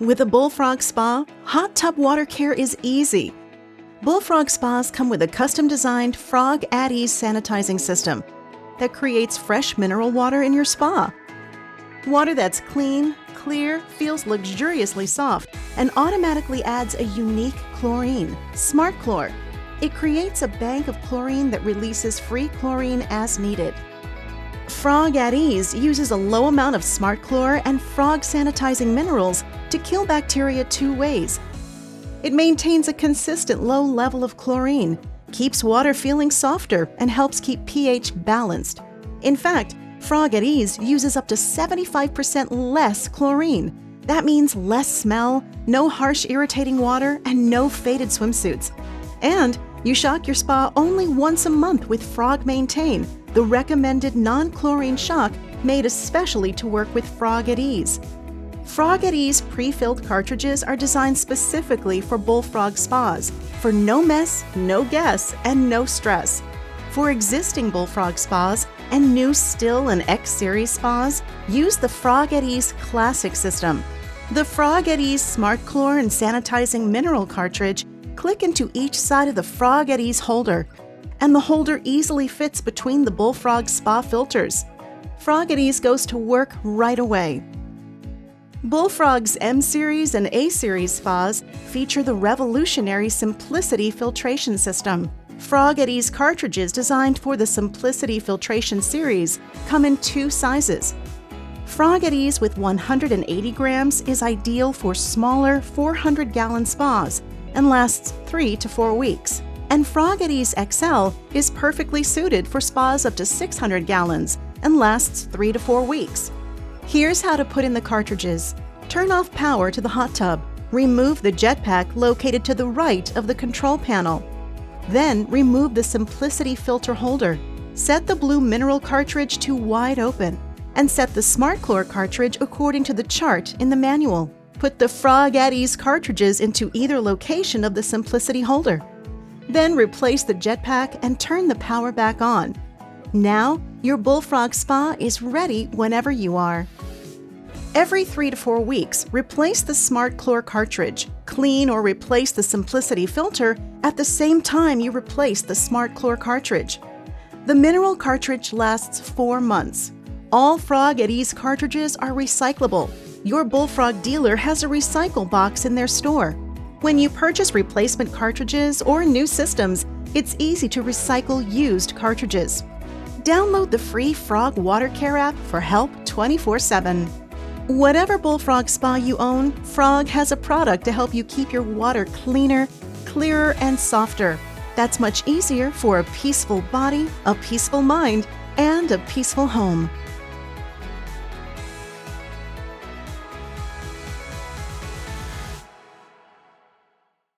With a Bullfrog Spa, hot tub water care is easy. Bullfrog Spas come with a custom-designed Frog at Ease sanitizing system that creates fresh mineral water in your spa. Water that's clean, clear, feels luxuriously soft, and automatically adds a unique chlorine, Smart Chlor. It creates a bank of chlorine that releases free chlorine as needed. Frog at Ease uses a low amount of Smart Chlor and frog sanitizing minerals to kill bacteria 2 ways. It maintains a consistent low level of chlorine, keeps water feeling softer, and helps keep pH balanced. In fact, Frog at Ease uses up to 75% less chlorine. That means less smell, no harsh irritating water, and no faded swimsuits. And you shock your spa only once a month with Frog Maintain, the recommended non-chlorine shock made especially to work with Frog at Ease. Frog at Ease pre-filled cartridges are designed specifically for Bullfrog Spas, for no mess, no guess, and no stress. For existing Bullfrog Spas and new Still and X Series spas, use the Frog at Ease Classic system. The Frog at Ease Smart Chlor and Sanitizing Mineral cartridge click into each side of the Frog at Ease holder, and the holder easily fits between the Bullfrog Spa filters. Frog at Ease goes to work right away. Bullfrog's M Series and A Series spas feature the revolutionary Simplicity filtration system. Frog at Ease cartridges designed for the Simplicity filtration series come in 2 sizes. Frog at Ease with 180 grams is ideal for smaller 400-gallon spas and lasts 3 to 4 weeks. And Frog at Ease XL is perfectly suited for spas up to 600 gallons and lasts 3 to 4 weeks. Here's how to put in the cartridges. Turn off power to the hot tub. Remove the jetpack located to the right of the control panel. Then remove the Simplicity filter holder. Set the blue mineral cartridge to wide open and set the Smart Chlor cartridge according to the chart in the manual. Put the Frog at Ease cartridges into either location of the Simplicity holder. Then replace the jetpack and turn the power back on. Now, your Bullfrog Spa is ready whenever you are. Every 3 to 4 weeks, replace the Smart Chlor cartridge. Clean or replace the Simplicity filter at the same time you replace the Smart Chlor cartridge. The mineral cartridge lasts 4 months. All Frog at Ease cartridges are recyclable. Your Bullfrog dealer has a recycle box in their store. When you purchase replacement cartridges or new systems, it's easy to recycle used cartridges. Download the free Frog Water Care app for help 24/7. Whatever Bullfrog Spa you own, Frog has a product to help you keep your water cleaner, clearer, and softer. That's much easier for a peaceful body, a peaceful mind, and a peaceful home.